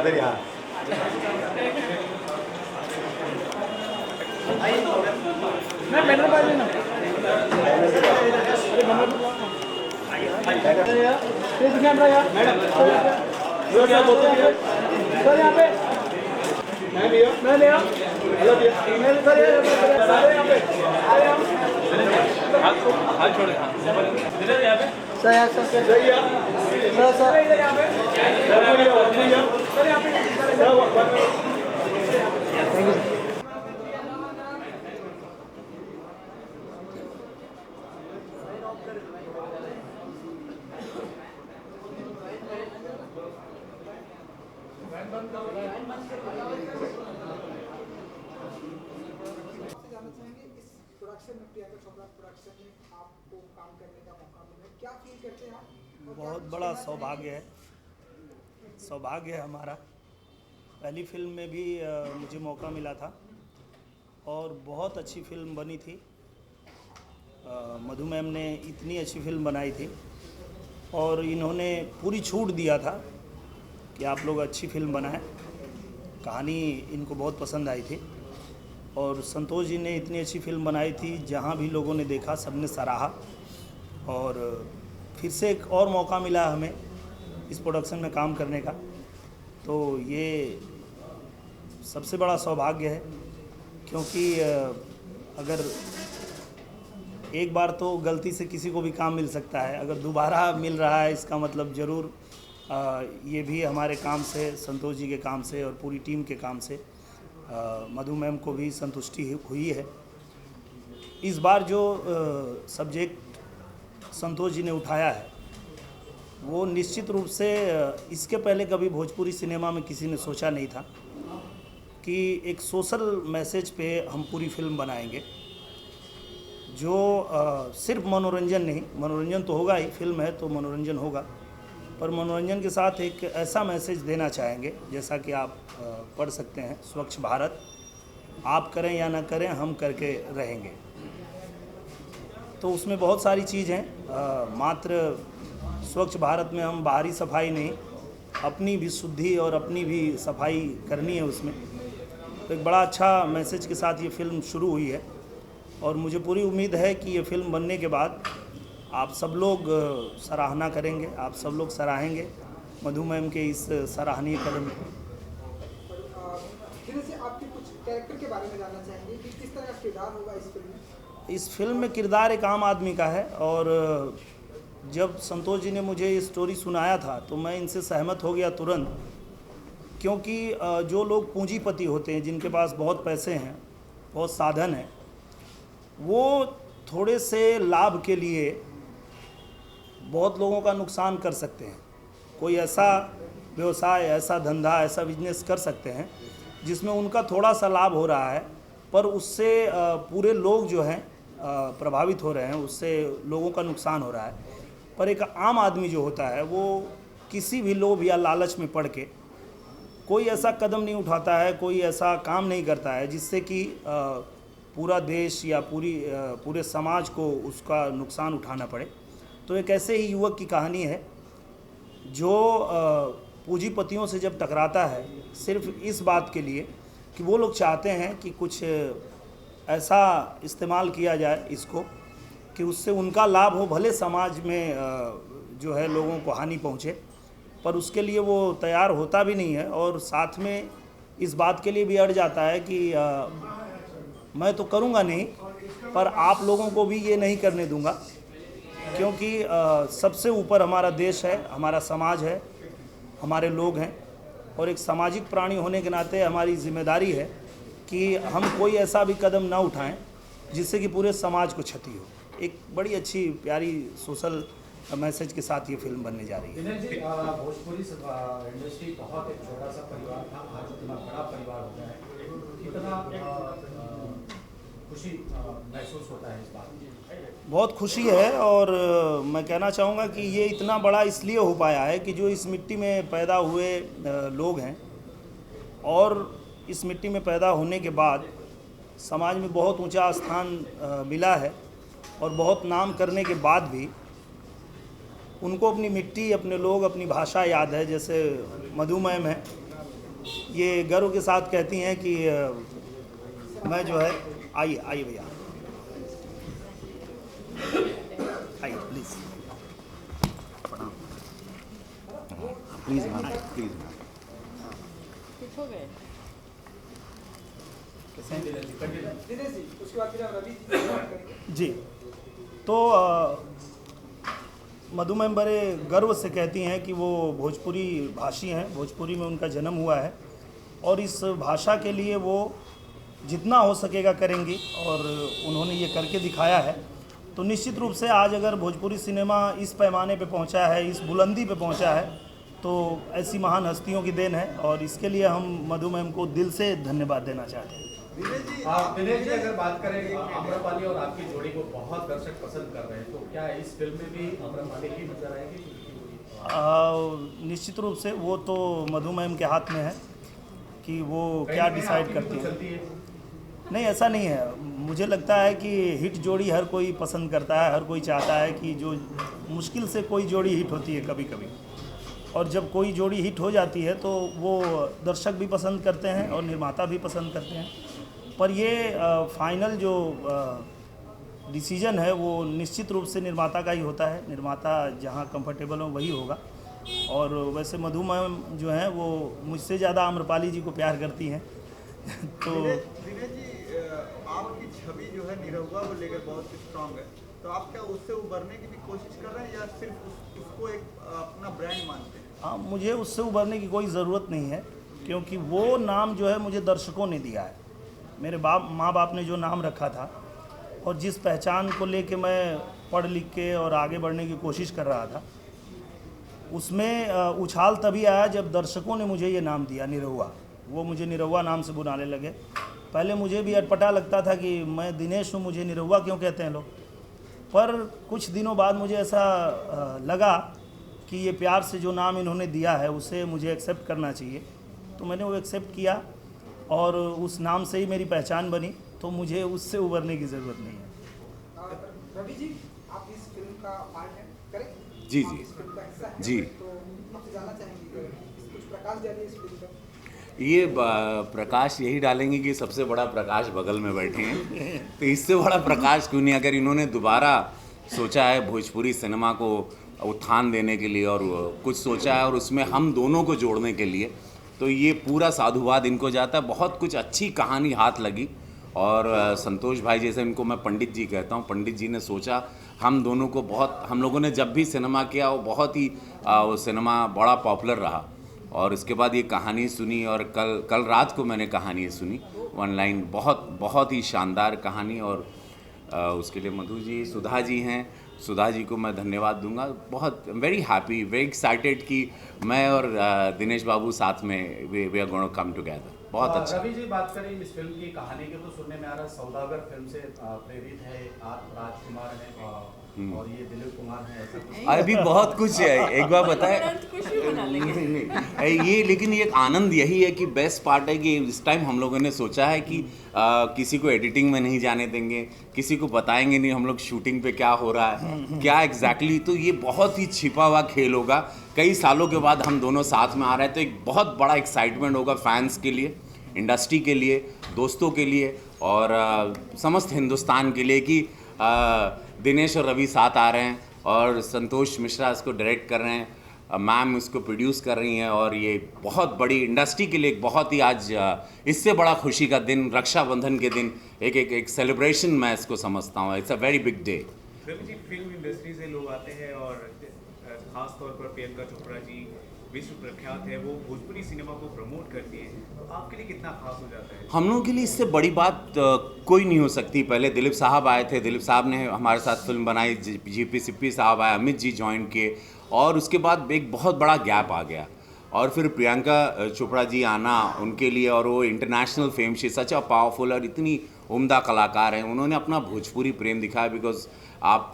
इधर यहाँ मैं बैनर बाजू ना तेज कैमरा यार मैडम सर यहाँ पे मैं लिया हेलो मैं सर यहाँ पे हाथ छोड़े इधर यहाँ पे सर यहाँ सर सर इधर यहाँ पे सर यहाँ पे थैंक यू सर। प्रोडक्शन में प्रियंका चोपड़ा प्रोडक्शन में आपको काम करने का मौका मिला, क्या फील करते हैं आप? बहुत बड़ा सौभाग्य है हमारा। पहली फिल्म में भी मुझे मौका मिला था और बहुत अच्छी फिल्म बनी थी। मधु मैम ने इतनी अच्छी फिल्म बनाई थी और इन्होंने पूरी छूट दिया था कि आप लोग अच्छी फिल्म बनाएं। कहानी इनको बहुत पसंद आई थी और संतोष जी ने इतनी अच्छी फिल्म बनाई थी, जहाँ भी लोगों ने देखा सबने सराहा। और फिर से एक और मौका मिला हमें इस प्रोडक्शन में काम करने का, तो ये सबसे बड़ा सौभाग्य है। क्योंकि अगर एक बार तो गलती से किसी को भी काम मिल सकता है, अगर दोबारा मिल रहा है इसका मतलब ज़रूर ये भी हमारे काम से, संतोष जी के काम से और पूरी टीम के काम से मधु मैम को भी संतुष्टि हुई है। इस बार जो सब्जेक्ट संतोष जी ने उठाया है वो निश्चित रूप से इसके पहले कभी भोजपुरी सिनेमा में किसी ने सोचा नहीं था कि एक सोशल मैसेज पे हम पूरी फिल्म बनाएंगे जो सिर्फ मनोरंजन नहीं, मनोरंजन तो होगा ही, फिल्म है तो मनोरंजन होगा, पर मनोरंजन के साथ एक ऐसा मैसेज देना चाहेंगे जैसा कि आप पढ़ सकते हैं, स्वच्छ भारत, आप करें या ना करें हम करके रहेंगे। तो उसमें बहुत सारी चीज़ हैं। मात्र स्वच्छ भारत में हम बाहरी सफाई नहीं, अपनी भी शुद्धि और अपनी भी सफाई करनी है उसमें। तो एक बड़ा अच्छा मैसेज के साथ ये फिल्म शुरू हुई है और मुझे पूरी उम्मीद है कि ये फिल्म बनने के बाद आप सब लोग सराहना करेंगे, आप सब लोग सराहेंगे मधु मैम के इस सराहनीय कदम को। से आपके कुछ कैरेक्टर के बारे में जानना चाहेंगे कि किस तरह का किरदार होगा इस फिल्म में? इस फिल्म में किरदार एक आम आदमी का है और जब संतोष जी ने मुझे ये स्टोरी सुनाया था तो मैं इनसे सहमत हो गया तुरंत, क्योंकि जो लोग पूंजीपति होते हैं, जिनके पास बहुत पैसे हैं, बहुत साधन हैं, वो थोड़े से लाभ के लिए बहुत लोगों का नुकसान कर सकते हैं। कोई ऐसा व्यवसाय, ऐसा धंधा, ऐसा बिजनेस कर सकते हैं जिसमें उनका थोड़ा सा लाभ हो रहा है पर उससे पूरे लोग जो हैं प्रभावित हो रहे हैं, उससे लोगों का नुकसान हो रहा है। पर एक आम आदमी जो होता है वो किसी भी लोभ या लालच में पड़ के कोई ऐसा कदम नहीं उठाता है, कोई ऐसा काम नहीं करता है जिससे कि पूरा देश या पूरे समाज को उसका नुकसान उठाना पड़े। तो एक ऐसे ही युवक की कहानी है जो पूंजीपतियों से जब टकराता है सिर्फ इस बात के लिए कि वो लोग चाहते हैं कि कुछ ऐसा इस्तेमाल किया जाए इसको कि उससे उनका लाभ हो, भले समाज में जो है लोगों को हानि पहुँचे, पर उसके लिए वो तैयार होता भी नहीं है और साथ में इस बात के लिए भी अड़ जाता है कि मैं तो करूँगा नहीं पर आप लोगों को भी ये नहीं करने दूँगा, क्योंकि सबसे ऊपर हमारा देश है, हमारा समाज है, हमारे लोग हैं और एक सामाजिक प्राणी होने के नाते हमारी जिम्मेदारी है कि हम कोई ऐसा भी कदम ना उठाएं जिससे कि पूरे समाज को क्षति हो। एक बड़ी अच्छी प्यारी सोशल मैसेज के साथ ये फिल्म बनने जा रही है। भोजपुरी इंडस्ट्री बहुत एक छोटा सा परिवार था, आज इतना बड़ा परिवार हो गया है, कितना खुशी महसूस होता है इस बात की? बहुत खुशी है और मैं कहना चाहूँगा कि ये इतना बड़ा इसलिए हो पाया है कि जो इस मिट्टी में पैदा हुए लोग हैं और इस मिट्टी में पैदा होने के बाद समाज में बहुत ऊंचा स्थान मिला है और बहुत नाम करने के बाद भी उनको अपनी मिट्टी, अपने लोग, अपनी भाषा याद है। जैसे मधु मैम है, ये गर्व के साथ कहती हैं कि मैं जो है, आइए आइए भैया, आइए प्लीज़, प्लीज़ महाराज प्लीज़। दिनेश जी, उसके बाद फिर हम रवि जी से बात करेंगे। जी। तो मधु मैम बड़े गर्व से कहती हैं कि वो भोजपुरी भाषी हैं, भोजपुरी में उनका जन्म हुआ है और इस भाषा के लिए वो जितना हो सकेगा करेंगी और उन्होंने ये करके दिखाया है। तो निश्चित रूप से आज अगर भोजपुरी सिनेमा इस पैमाने पे पहुंचा है, इस बुलंदी पे पहुंचा है, तो ऐसी महान हस्तियों की देन है और इसके लिए हम मधु मैम को दिल से धन्यवाद देना चाहते हैं। दिनेश जी अगर बात करें आम्रपाली और आपकी जोड़ी को बहुत दर्शक पसंद कर रहे हैं, तो क्या इस फिल्म में भी आम्रपाली ही नजर आएगी? निश्चित रूप से वो तो मधु मैम के हाथ में है कि वो क्या डिसाइड करती है। नहीं, ऐसा नहीं है। मुझे लगता है कि हिट जोड़ी हर कोई पसंद करता है, हर कोई चाहता है कि जो मुश्किल से कोई जोड़ी हिट होती है कभी कभी, और जब कोई जोड़ी हिट हो जाती है तो वो दर्शक भी पसंद करते हैं और निर्माता भी पसंद करते हैं। पर ये फाइनल जो डिसीजन है वो निश्चित रूप से निर्माता का ही होता है। निर्माता जहाँ कंफर्टेबल हो वही होगा। और वैसे मधु मैम जो हैं वो मुझसे ज़्यादा आम्रपाली जी को प्यार करती हैं। तो दिनेश जी, आपकी छवि जो है निरहुआ को लेकर बहुत स्ट्रांग है, तो आप क्या उससे उभरने की भी कोशिश कर रहे हैं या सिर्फ उसको एक अपना ब्रांड मानते हैं? हाँ, मुझे उससे उभरने की कोई ज़रूरत नहीं है, क्योंकि वो नाम जो है मुझे दर्शकों ने दिया है। मेरे माँ बाप ने जो नाम रखा था और जिस पहचान को लेके मैं पढ़ लिख के और आगे बढ़ने की कोशिश कर रहा था, उसमें उछाल तभी आया जब दर्शकों ने मुझे ये नाम दिया निरहुआ। वो मुझे निरहुआ नाम से बुलाने लगे। पहले मुझे भी अटपटा लगता था कि मैं दिनेश हूँ, मुझे निरहुआ क्यों कहते हैं लोग। पर कुछ दिनों बाद मुझे ऐसा लगा कि ये प्यार से जो नाम इन्होंने दिया है उसे मुझे एक्सेप्ट करना चाहिए। तो मैंने वो एक्सेप्ट किया और उस नाम से ही मेरी पहचान बनी, तो मुझे उससे उभरने की ज़रूरत नहीं है। रवि जी, आप इस फिल्म का पार्ट हैं, करेक्ट? जी आप जी इस फिल्म का हिस्सा हैं, जी। तो आपसे जानना चाहेंगे कि कुछ प्रकाश डालिए इस फिल्म पर। ये प्रकाश यही डालेंगे कि सबसे बड़ा प्रकाश बगल में बैठे हैं, तो इससे बड़ा प्रकाश क्यों नहीं। अगर इन्होंने दोबारा सोचा है भोजपुरी सिनेमा को उत्थान देने के लिए और कुछ सोचा है और उसमें हम दोनों को जोड़ने के लिए, तो ये पूरा साधुवाद इनको जाता है। बहुत कुछ अच्छी कहानी हाथ लगी और संतोष भाई जैसे इनको मैं पंडित जी कहता हूँ, पंडित जी ने सोचा हम दोनों को बहुत, हम लोगों ने जब भी सिनेमा किया वो बहुत ही वो सिनेमा बड़ा पॉपुलर रहा। और उसके बाद ये कहानी सुनी और कल रात को मैंने कहानी सुनी ऑनलाइन, बहुत ही शानदार कहानी। और उसके लिए मधु जी, सुधा जी हैं, सुधा जी को मैं धन्यवाद दूंगा। बहुत वेरी हैप्पी, वेरी एक्साइटेड कि मैं और दिनेश बाबू साथ में we are going to come together. बहुत अच्छा। रवि जी, बात करें इस फिल्म की कहानी के, तो सुनने में आ रहा है सौदागर फिल्म से प्रेरित है। आप राजकुमार हैं और ये दिलीप कुमार हैं, ऐसा कुछ? अभी बहुत कुछ है, एक बार बताए नहीं, ये लेकिन ये एक आनंद यही है कि बेस्ट पार्ट है कि इस टाइम हम लोगों ने सोचा है कि किसी को एडिटिंग में नहीं जाने देंगे, किसी को बताएंगे नहीं हम लोग शूटिंग पे क्या हो रहा है, क्या एग्जैक्टली। तो ये बहुत ही छिपा हुआ खेल होगा। कई सालों के बाद हम दोनों साथ में आ रहे हैं, तो एक बहुत बड़ा एक्साइटमेंट होगा फैंस के लिए, इंडस्ट्री के लिए, दोस्तों के लिए और समस्त हिंदुस्तान के लिए कि दिनेश और रवि साथ आ रहे हैं और संतोष मिश्रा इसको डायरेक्ट कर रहे हैं, मैम इसको प्रोड्यूस कर रही हैं। और ये बहुत बड़ी इंडस्ट्री के लिए एक बहुत ही आज इससे बड़ा खुशी का दिन, रक्षाबंधन के दिन एक सेलिब्रेशन मैं इसको समझता हूँ। It's a very big day. Ravi ji, film industry से लोग आते हैं और खास तौर पर प्रियंका चोपड़ा जी विश्व प्रख्यात है, वो भोजपुरी सिनेमा को प्रमोट करती है, तो आपके लिए कितना खास हो जाता है? हम लोगों के लिए इससे बड़ी बात कोई नहीं हो सकती। पहले दिलीप साहब आए थे, दिलीप साहब ने हमारे साथ फिल्म बनाई, जीपी सिप्पी साहब आए, अमित जी ज्वाइन किए और उसके बाद एक बहुत बड़ा गैप आ गया। और फिर प्रियंका चोपड़ा जी आना उनके लिए, और वो international fame, she such a powerful और इतनी उम्दा कलाकार हैं। उन्होंने अपना भोजपुरी प्रेम दिखाया बिकॉज आप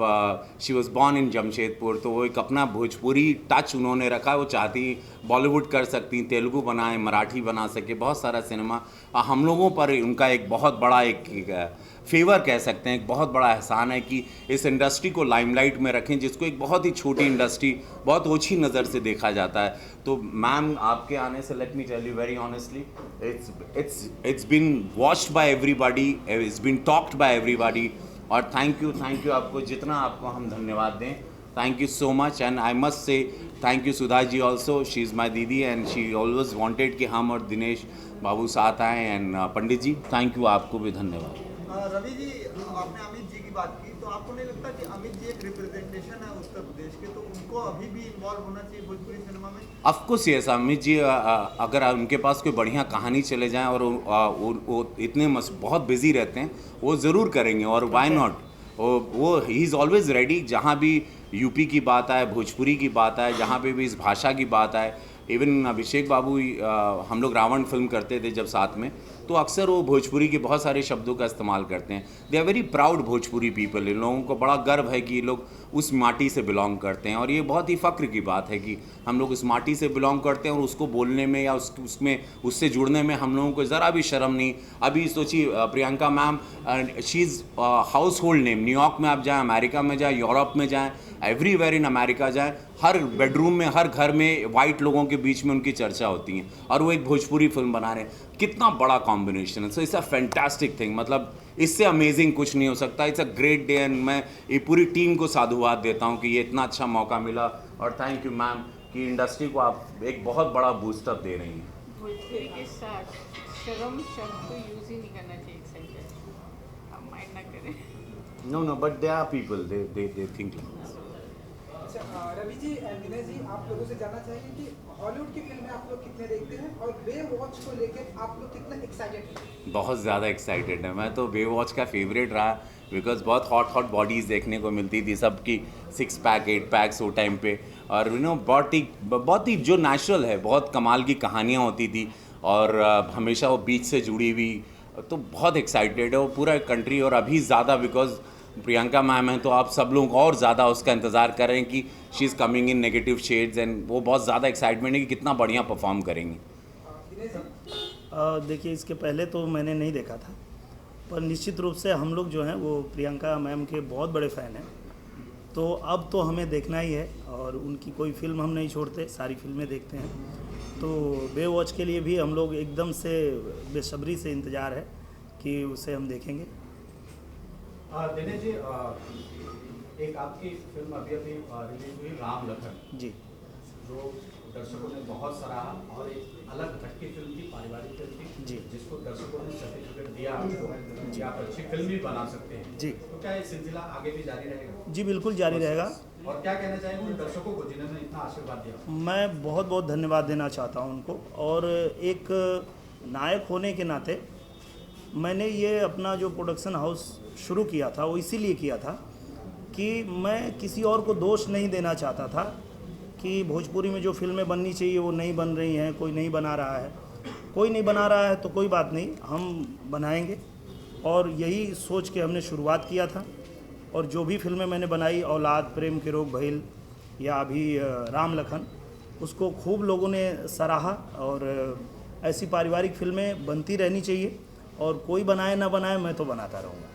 she was born in Jamshedpur, तो वो एक अपना भोजपुरी टच उन्होंने रखा। वो चाहती बॉलीवुड कर सकती, तेलुगु बनाए, मराठी बना सके, बहुत सारा सिनेमा। हम लोगों पर उनका एक बहुत बड़ा एक फेवर कह सकते हैं, एक बहुत बड़ा एहसान है कि इस इंडस्ट्री को लाइमलाइट में रखें, जिसको एक बहुत ही छोटी इंडस्ट्री बहुत ओछी नज़र से देखा जाता है। तो मैम आपके आने से let me tell you very honestly, it's been watched by everybody, it's been talked by everybody. और थैंक यू आपको, जितना आपको हम धन्यवाद दें, thank you so much. And I must say thank you Sudha ji also, she is my didi and she always wanted कि हम और दिनेश बाबू साथ आएँ। And Pandit ji thank you, आपको भी धन्यवाद। रवि जी, आपने अमित जी की बात की, तो आपको नहीं लगता कि अमित जी एक रिप्रेजेंटेशन है उत्तर प्रदेश के, तो उनको अभी भी इन्वॉल्व होना चाहिए भोजपुरी सिनेमा में? ऑफकोर्स यस, अमित जी अगर उनके पास कोई बढ़िया कहानी चले जाएं और वो इतने बहुत बिजी रहते हैं, वो ज़रूर करेंगे। और व्हाई नॉट, वो ही इज़ ऑलवेज रेडी। जहाँ भी यूपी की बात आए, भोजपुरी की बात आए, जहाँ पे भी इस भाषा की बात आए, इवन अभिषेक बाबू हम लोग रावण फिल्म करते थे जब साथ में, तो अक्सर वो भोजपुरी के बहुत सारे शब्दों का इस्तेमाल करते हैं। They are very proud Bhojpuri people. इन लोगों को बड़ा गर्व है कि ये लोग उस माटी से बिलोंग करते हैं, और ये बहुत ही फ़ख्र की बात है कि हम लोग उस माटी से बिलोंग करते हैं, और उसको बोलने में या उसमें उससे जुड़ने में हम लोगों को ज़रा भी शर्म नहीं। अभी सोचिए Priyanka ma'am, she is house hold name. New York में आप जाएँ, अमेरिका में जाएँ, यूरोप में जाएँ, एवरीवेयर इन अमेरिका जाएँ, हर बेडरूम में, हर घर में वाइट लोगों के बीच में उनकी चर्चा होती है, और वो एक भोजपुरी फिल्म बना रहे हैं। कितना बड़ा कॉम्बिनेशन है। So it's a fantastic thing, मतलब इससे अमेजिंग कुछ नहीं हो सकता। It's a great day, and मैं ये पूरी टीम को साधुवाद देता हूँ कि ये इतना अच्छा मौका मिला। और थैंक यू मैम कि इंडस्ट्री को आप एक बहुत बड़ा बूस्टअप दे रही हैं। भोजपुरी के साथ शर्म शब्द तो यूज़ ही नहीं करना चाहिए एक सेंटेंस, आप माइंड ना करें। No but they are people, they think. अच्छा रवि जी एंड दिनेश जी, आप लोगों से जानना चाहेंगे कि हॉलीवुड की फिल्में आप लोग कितने देखते हैं, और बे वॉच को लेकर आप लोग कितना एक्साइटेड हैं? बहुत ज़्यादा एक्साइटेड है। मैं तो बे वॉच का फेवरेट रहा, बिकॉज बहुत हॉट बॉडीज़ देखने को मिलती थी, सबकी 6 पैक 8 पैक्स वो टाइम पे, और यू नो बहुत ही जो नेचुरल है, बहुत कमाल की कहानियाँ होती थी, और हमेशा वो बीच से जुड़ी हुई। तो बहुत एक्साइटेड है वो पूरा कंट्री, और अभी ज़्यादा बिकॉज प्रियंका मैम हैं, तो आप सब लोग और ज़्यादा उसका इंतज़ार कर रहे हैं कि she is coming in negative shades, and वो बहुत ज़्यादा एक्साइटमेंट है कि कितना बढ़िया परफॉर्म करेंगी। देखिए, इसके पहले तो मैंने नहीं देखा था, पर निश्चित रूप से हम लोग जो हैं वो प्रियंका मैम के बहुत बड़े फ़ैन हैं, तो अब तो हमें देखना ही है, और उनकी कोई फिल्म हम नहीं छोड़ते, सारी फिल्में देखते हैं। तो बे वॉच के लिए भी हम लोग एकदम से बेसब्री से इंतज़ार है कि उसे हम देखेंगे। दिनेश जी, एक आपकी फिल्म अभी रिलीज हुई राम लखन जी, जो दर्शकों ने बहुत सराहा, और एक अलग हटकी फिल्म थी, पारिवारिक फिल्म थी जी, जिसको दर्शकों ने सर्टिफिकेट दिया आपको कि आप अच्छी फिल्म भी बना सकते हैं जी। तो क्या ये सिलसिला आगे भी जारी रहेगा? जी बिल्कुल जारी रहेगा। और क्या कहना चाहेंगे उन दर्शकों को जिन्होंने इतना आशीर्वाद दिया? मैं बहुत बहुत धन्यवाद देना चाहता हूं उनको, और एक नायक होने के नाते मैंने ये अपना जो प्रोडक्शन हाउस शुरू किया था वो इसीलिए किया था कि मैं किसी और को दोष नहीं देना चाहता था कि भोजपुरी में जो फिल्में बननी चाहिए वो नहीं बन रही हैं, कोई नहीं बना रहा है। कोई नहीं बना रहा है तो कोई बात नहीं, हम बनाएंगे, और यही सोच के हमने शुरुआत किया था। और जो भी फिल्में मैंने बनाई, औलाद, प्रेम के रोग भइल, या अभी राम लखन, उसको खूब लोगों ने सराहा। और ऐसी पारिवारिक फिल्में बनती रहनी चाहिए, और कोई बनाए ना बनाए, मैं तो बनाता रहूँगा।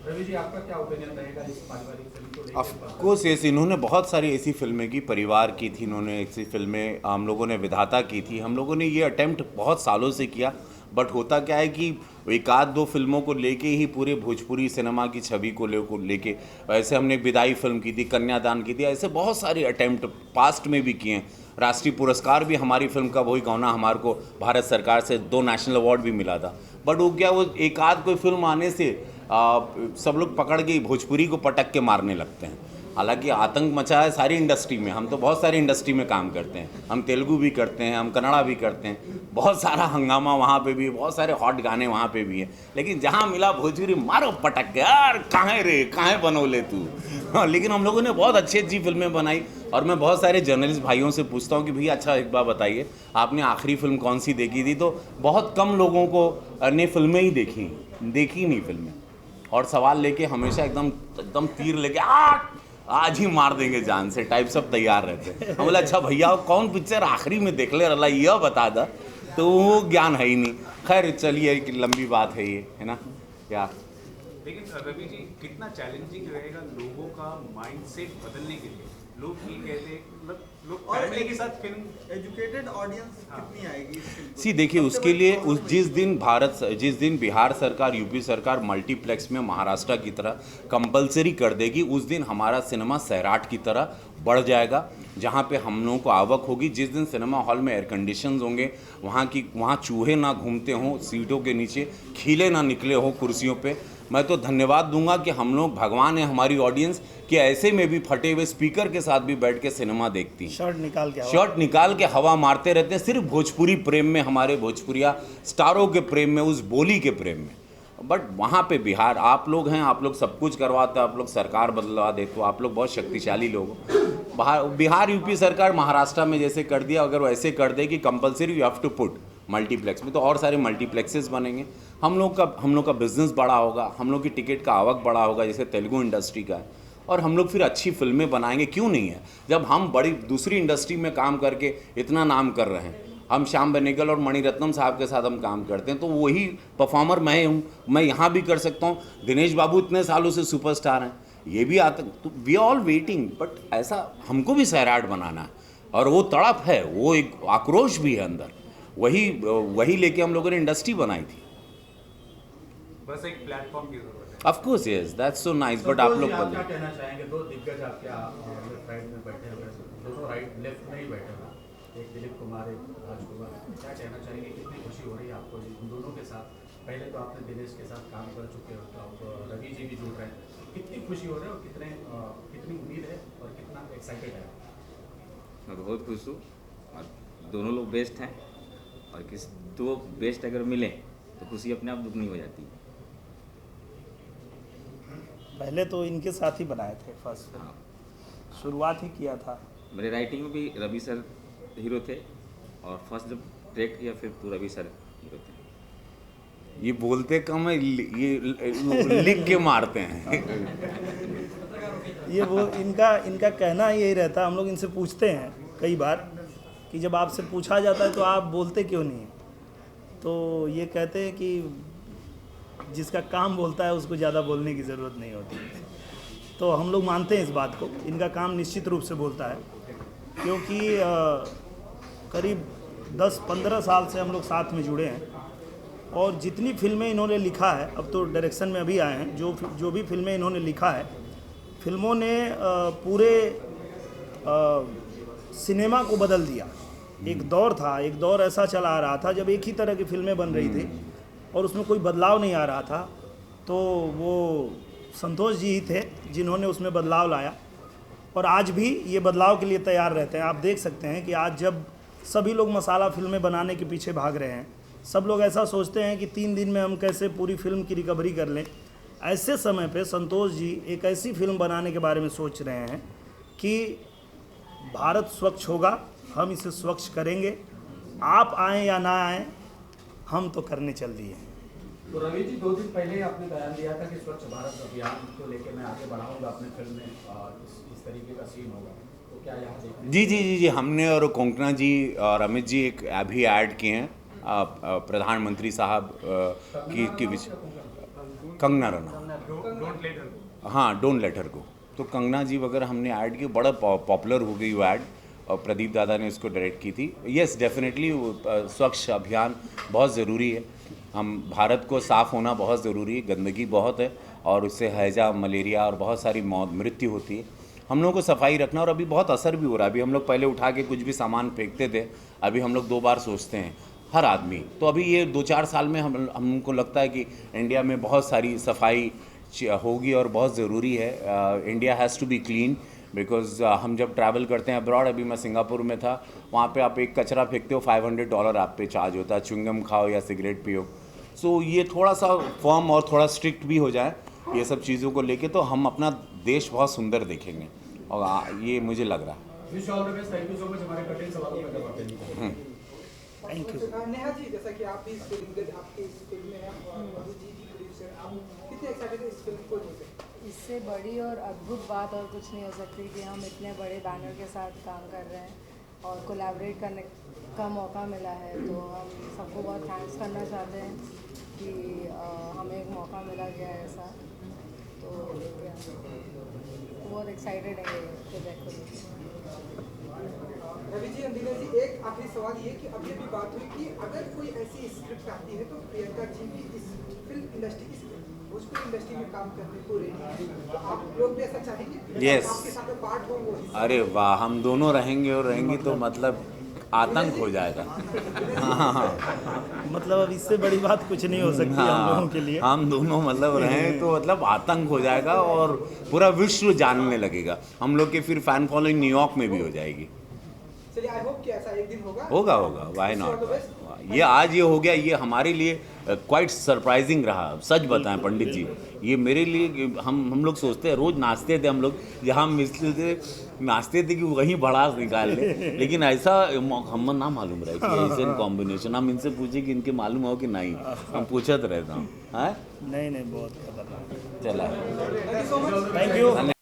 रवि जी, आपका क्या ओपिनियन रहेगा इस पारिवारिक फिल्म को लेकर? ऑफकोर्स यस, इन्होंने बहुत सारी ऐसी फिल्में की, परिवार की थी, इन्होंने ऐसी फिल्में हम लोगों ने विधाता की थी। हम लोगों ने ये अटेम्प्ट बहुत सालों से किया, बट होता क्या है कि एक आध दो फिल्मों को लेके ही पूरे भोजपुरी सिनेमा की छवि को लेके, ऐसे हमने विदाई फिल्म की थी, कन्यादान की थी, ऐसे बहुत सारे अटेम्प्ट पास्ट में भी किए हैं। राष्ट्रीय पुरस्कार भी हमारी फिल्म का वही गौना हमारे को भारत सरकार से 2 नेशनल अवार्ड भी मिला था। बट वो क्या, वो एक आध कोई फिल्म आने से सब लोग पकड़ के भोजपुरी को पटक के मारने लगते हैं। हालांकि आतंक मचा है सारी इंडस्ट्री में, हम तो बहुत सारी इंडस्ट्री में काम करते हैं, हम तेलुगु भी करते हैं, हम कन्नड़ा भी करते हैं, बहुत सारा हंगामा वहाँ पे भी, बहुत सारे हॉट गाने वहाँ पे भी हैं। लेकिन जहाँ मिला भोजपुरी मारो पटक के, यार कहाँ रे, कहाँ बनोले तू। लेकिन हम लोगों ने बहुत अच्छी अच्छी फिल्में बनाई। और मैं बहुत सारे जर्नलिस्ट भाइयों से पूछता हूँ कि भैया अच्छा एक बार बताइए, आपने आखिरी फिल्म कौन सी देखी थी? तो बहुत कम लोगों को ने फिल्में ही देखी नहीं फिल्में। और सवाल लेके हमेशा एकदम एकदम तीर लेके आज ही मार देंगे जान से टाइप सब तैयार रहते हैं। हम बोले अच्छा भैया कौन पिक्चर आखिरी में देख ले रहा यह बता दा, तो वो ज्ञान है ही नहीं। खैर चलिए एक लंबी बात है ये, है ना यार। लेकिन रवि जी कितना चैलेंजिंग रहेगा लोगों का माइंडसेट बदलने के लिए? लोग ये कहते हैं मतलब लोग फैमिली के साथ फिल्म एजुकेटेड ऑडियंस कितनी आएगी इस फिल्म को? सी देखिए उसके लिए जिस दिन बिहार सरकार यूपी सरकार मल्टीप्लेक्स में महाराष्ट्र की तरह कंपलसरी कर देगी, उस दिन हमारा सिनेमा सैराट की तरह बढ़ जाएगा, जहाँ पे हम लोगों को आवक होगी। जिस दिन सिनेमा हॉल में एयर कंडीशंस होंगे, वहाँ चूहे ना घूमते हों सीटों के नीचे, खीले ना निकले हों कुर्सियों पे, मैं तो धन्यवाद दूंगा कि हम लोग भगवान है हमारी ऑडियंस कि ऐसे में भी फटे हुए स्पीकर के साथ भी बैठ के सिनेमा देखती है। शर्ट निकाल के हवा मारते रहते हैं, सिर्फ भोजपुरी प्रेम में, हमारे भोजपुरिया स्टारों के प्रेम में, उस बोली के प्रेम में। बट वहाँ पे बिहार आप लोग हैं, आप लोग सब कुछ करवाते, आप लोग सरकार बदलवा दे, तो आप लोग बहुत शक्तिशाली लोग हो। बिहार यूपी सरकार महाराष्ट्र में जैसे कर दिया, अगर वैसे कर दे कि compulsory you have to put multiplex में, तो और सारे मल्टीप्लेक्सेस बनेंगे, हम लोग का बिज़नेस बड़ा होगा, हम लोग की टिकट का आवक बड़ा होगा जैसे तेलुगु इंडस्ट्री का है, और हम लोग फिर अच्छी फिल्में बनाएंगे। क्यों नहीं है, जब हम बड़ी दूसरी इंडस्ट्री में काम करके इतना नाम कर रहे हैं, हम श्याम बेनेगल और मणिरत्नम साहब के साथ हम काम करते हैं, तो वही परफॉर्मर मैं हूँ, मैं यहाँ भी कर सकता हूँ। दिनेश बाबू इतने सालों से सुपरस्टार हैं, ये भी आते, तो वी ऑल वेटिंग। बट ऐसा हमको भी सैराट बनाना है, और वो तड़प है, वो एक आक्रोश भी है अंदर, वही लेके हम लोगों ने इंडस्ट्री बनाई थी। बस एक प्लेटफॉर्म की जरूरत है। Of course yes, that's so nice. But आप लोग क्या कहना चाहेंगे? दो दिग्गज आपके लेफ्ट राइट में बैठे हुए, दोनों राइट लेफ्ट में ही बैठे हुए, एक दिलीप कुमार एक राजकुमार, क्या कहना चाहेंगे? कितनी खुशी हो रही है आपको इन दोनों के साथ? पहले तो आपने दिनेश के साथ काम कर चुके हो, तो अब रवि जी भी जुड़ रहे हैं, कितनी खुशी हो रही है और कितनी उम्मीद है और कितना एक्साइटेड है? मैं बहुत खुश हूँ, और दोनों लोग बेस्ट हैं, और तो बेस्ट अगर मिले तो खुशी अपने आप दुगनी हो जाती है। पहले तो इनके साथ ही बनाए थे फर्स्ट, हाँ, शुरुआत ही किया था। मेरे राइटिंग में भी रवि सर हीरो थे, और फर्स्ट जब ट्रैक किया फिर तो रवि सर हीरो थे। ये बोलते कम है, ये लिख के मारते हैं। ये वो इनका कहना यही रहता है। हम लोग इनसे पूछते हैं कई बार कि जब आपसे पूछा जाता है तो आप बोलते क्यों नहीं हैं, तो ये कहते हैं कि जिसका काम बोलता है उसको ज़्यादा बोलने की ज़रूरत नहीं होती। तो हम लोग मानते हैं इस बात को, इनका काम निश्चित रूप से बोलता है, क्योंकि करीब 10-15 साल से हम लोग साथ में जुड़े हैं, और जितनी फिल्में इन्होंने लिखा है, अब तो डायरेक्शन में अभी आए हैं, जो भी फिल्में इन्होंने लिखा है, फिल्मों ने पूरे सिनेमा को बदल दिया। एक दौर ऐसा चला आ रहा था जब एक ही तरह की फिल्में बन रही थी और उसमें कोई बदलाव नहीं आ रहा था, तो वो संतोष जी ही थे जिन्होंने उसमें बदलाव लाया, और आज भी ये बदलाव के लिए तैयार रहते हैं। आप देख सकते हैं कि आज जब सभी लोग मसाला फिल्में बनाने के पीछे भाग रहे हैं, सब लोग ऐसा सोचते हैं कि 3 दिन में हम कैसे पूरी फिल्म की रिकवरी कर लें, ऐसे समय पे संतोष जी एक ऐसी फिल्म बनाने के बारे में सोच रहे हैं कि भारत स्वच्छ होगा, हम इसे स्वच्छ करेंगे, आप आएँ या ना आएँ, हम तो करने चल दिए। तो रवि जी 2 दिन पहले आपने बयान दिया था कि स्वच्छ भारत अभियान को लेकर मैं आगे बढ़ाऊंगा अपने फिल्म में, इस तरीके का सीन होगा, तो क्या यहाँ देखने? जी, हमने और कोंकणा जी और अमित जी एक अभी ऐड किए हैं प्रधानमंत्री साहब की कंगना रनौत, हाँ, डोंट लेट हर गो। तो कंगना जी वगैरह हमने ऐड की, बड़ा पॉपुलर हो गई वो ऐड, और प्रदीप दादा ने इसको डायरेक्ट की थी। यस डेफिनेटली स्वच्छ अभियान बहुत ज़रूरी है, हम भारत को साफ़ होना बहुत ज़रूरी है, गंदगी बहुत है और उससे हैजा, मलेरिया और बहुत सारी मृत्यु होती है। हम लोगों को सफाई रखना, और अभी बहुत असर भी हो रहा है। अभी हम लोग पहले उठा के कुछ भी सामान फेंकते थे, अभी हम लोग 2 बार सोचते हैं हर आदमी। तो अभी ये 2-4 साल में हमको लगता है कि इंडिया में बहुत सारी सफाई होगी और बहुत ज़रूरी है। India has to be clean, because हम जब ट्रैवल करते हैं अब्रॉड, अभी मैं सिंगापुर में था, वहाँ पे आप एक कचरा फेंकते हो $500 आप पे चार्ज होता है, च्युइंगम खाओ या सिगरेट पियो। सो ये थोड़ा सा फर्म और थोड़ा स्ट्रिक्ट भी हो जाए ये सब चीज़ों को लेके, तो हम अपना देश बहुत सुंदर देखेंगे, और ये मुझे लग रहा है। Wish all the best, thank you so much हमारे कठिन सवालों का जवाब देने के लिए। Thank you. नेहा जी, जैसा कि आप भी आपकी इस फिल्म में हैं और अभी जी प्रोड्यूसर, आप कितने एक्साइटेड है इस फिल्म को लेकर? इससे बड़ी और अद्भुत बात और कुछ नहीं हो सकती कि हम इतने बड़े बैनर के साथ काम कर रहे हैं और कोलैबोरेट करने का मौका मिला है, तो हम सबको बहुत थैंक्स करना चाहते हैं कि हमें एक मौका मिला गया है ऐसा, तो बहुत एक्साइटेड है ये प्रोजेक्ट को लेकर। रवि जी, अंदिना जी, एक आखिरी सवाल ये कि अभी अभी बात हुई कि अगर कोई ऐसी स्क्रिप्ट आती है तो प्रियंका जी की इस फिल्म इंडस्ट्री की भोजपुरी इंडस्ट्री में काम करने को रेडी है, तो आप लोग भी ऐसा चाहेंगे? Yes. आपके साथ में पार्ट हो वो हिस्सा? अरे वाह, हम दोनों रहेंगे और रहेंगे तो मतलब आतंक हो जाएगा। हाँ मतलब अब इससे बड़ी बात कुछ नहीं हो सकती हम लोगों के लिए। हम दोनों मतलब रहें तो मतलब आतंक हो जाएगा और पूरा विश्व जानने लगेगा। हम लोग के फिर फैन फॉलोइंग न्यूयॉर्क में भी हो जाएगी। चलिए, आई होप कि ऐसा एक दिन होगा। होगा, व्हाई नॉट। ये आज ये हो गया, ये हमारे लिए क्वाइट सरप्राइजिंग रहा। सच बताएं पंडित जी, ये मेरे लिए, हम लोग सोचते हैं, रोज़ नाचते थे हम लोग, जहाँ मिलते थे नाचते थे कि वहीं भड़ास निकाल ले, लेकिन ऐसा हम ना मालूम रहा कि ऐसे कॉम्बिनेशन। हम इनसे पूछे कि इनके मालूम हो कि नहीं, हम पूछत रहता हूँ। हाँ नहीं बहुत खतरनाक। चला, thank you so much. Thank you.